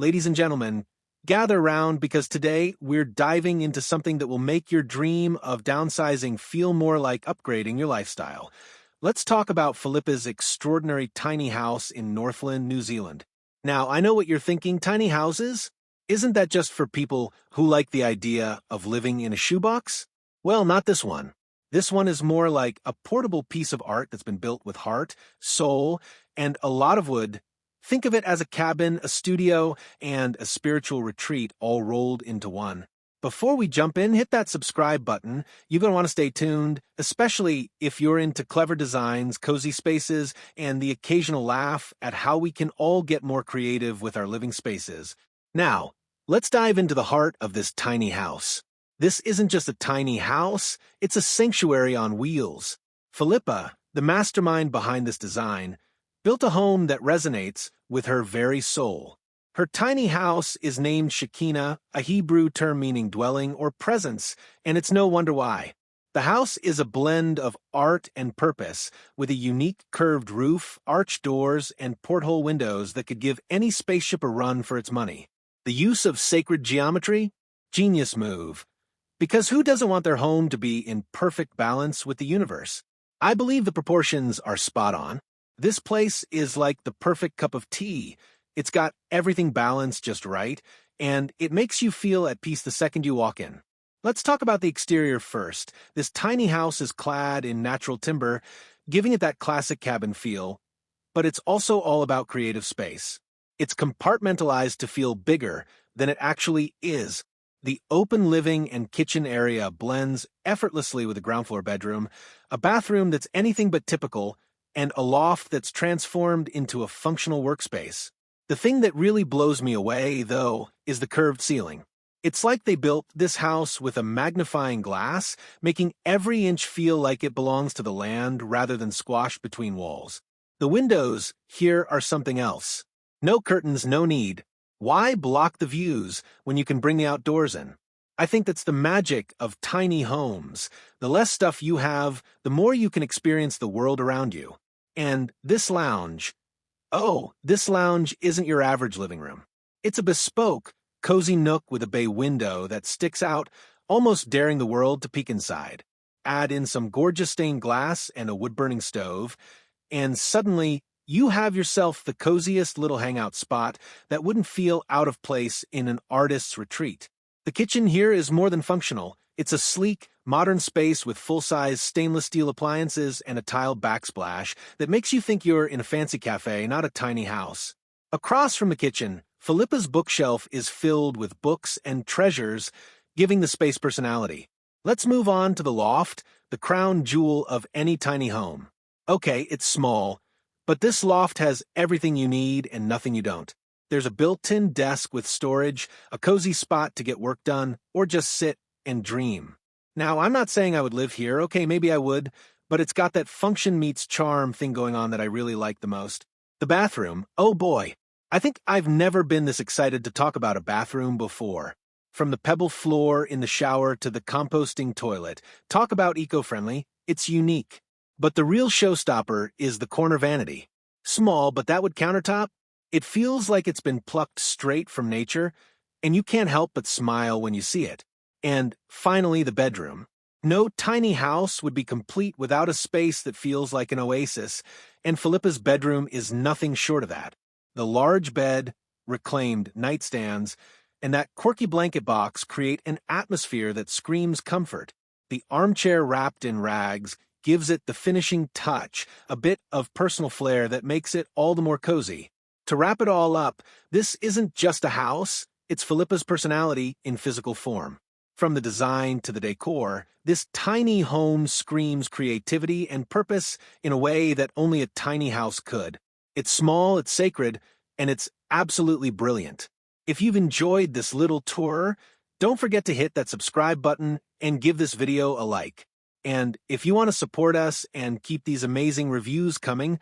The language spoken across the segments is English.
ladies and gentlemen, gather round because today we're diving into something that will make your dream of downsizing feel more like upgrading your lifestyle. Let's talk about Philippa's extraordinary tiny house in Northland, New Zealand. Now, I know what you're thinking, tiny houses? Isn't that just for people who like the idea of living in a shoebox? Well, not this one. This one is more like a portable piece of art that's been built with heart, soul, and a lot of wood. Think of it as a cabin, a studio, and a spiritual retreat all rolled into one. Before we jump in, hit that subscribe button. You're going to want to stay tuned, especially if you're into clever designs, cozy spaces, and the occasional laugh at how we can all get more creative with our living spaces. Now, let's dive into the heart of this tiny house. This isn't just a tiny house, it's a sanctuary on wheels. Philippa, the mastermind behind this design, built a home that resonates with her very soul. Her tiny house is named Shekinah, a Hebrew term meaning dwelling or presence, and it's no wonder why. The house is a blend of art and purpose, with a unique curved roof, arched doors, and porthole windows that could give any spaceship a run for its money. The use of sacred geometry? Genius move. Because who doesn't want their home to be in perfect balance with the universe? I believe the proportions are spot on. This place is like the perfect cup of tea. It's got everything balanced just right, and it makes you feel at peace the second you walk in. Let's talk about the exterior first. This tiny house is clad in natural timber, giving it that classic cabin feel, but it's also all about creative space. It's compartmentalized to feel bigger than it actually is. The open living and kitchen area blends effortlessly with a ground floor bedroom, a bathroom that's anything but typical, and a loft that's transformed into a functional workspace. The thing that really blows me away, though, is the curved ceiling. It's like they built this house with a magnifying glass, making every inch feel like it belongs to the land rather than squashed between walls. The windows here are something else. No curtains, no need. Why block the views when you can bring the outdoors in? I think that's the magic of tiny homes. The less stuff you have, the more you can experience the world around you. And this lounge isn't your average living room. It's a bespoke, cozy nook with a bay window that sticks out, almost daring the world to peek inside. Add in some gorgeous stained glass and a wood-burning stove, and suddenly you have yourself the coziest little hangout spot that wouldn't feel out of place in an artist's retreat. The kitchen here is more than functional. It's a sleek, modern space with full-size stainless steel appliances and a tiled backsplash that makes you think you're in a fancy cafe, not a tiny house. Across from the kitchen, Philippa's bookshelf is filled with books and treasures, giving the space personality. Let's move on to the loft, the crown jewel of any tiny home. Okay, it's small, but this loft has everything you need and nothing you don't. There's a built-in desk with storage, a cozy spot to get work done, or just sit and dream. Now, I'm not saying I would live here. Okay, maybe I would, but it's got that function meets charm thing going on that I really like the most. The bathroom, oh boy. I think I've never been this excited to talk about a bathroom before. From the pebble floor in the shower to the composting toilet, talk about eco-friendly, it's unique. But the real showstopper is the corner vanity. Small, but that wood countertop? It feels like it's been plucked straight from nature, and you can't help but smile when you see it. And finally, the bedroom. No tiny house would be complete without a space that feels like an oasis, and Philippa's bedroom is nothing short of that. The large bed, reclaimed nightstands, and that quirky blanket box create an atmosphere that screams comfort. The armchair wrapped in rags gives it the finishing touch, a bit of personal flair that makes it all the more cozy. To wrap it all up, this isn't just a house, it's Philippa's personality in physical form. From the design to the decor, this tiny home screams creativity and purpose in a way that only a tiny house could. It's small, it's sacred, and it's absolutely brilliant. If you've enjoyed this little tour, don't forget to hit that subscribe button and give this video a like. And if you want to support us and keep these amazing reviews coming,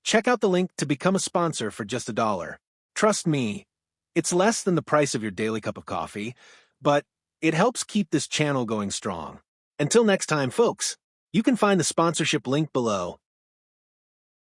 check out the link to become a sponsor for just $1. Trust me, it's less than the price of your daily cup of coffee, but it helps keep this channel going strong. Until next time, folks, you can find the sponsorship link below.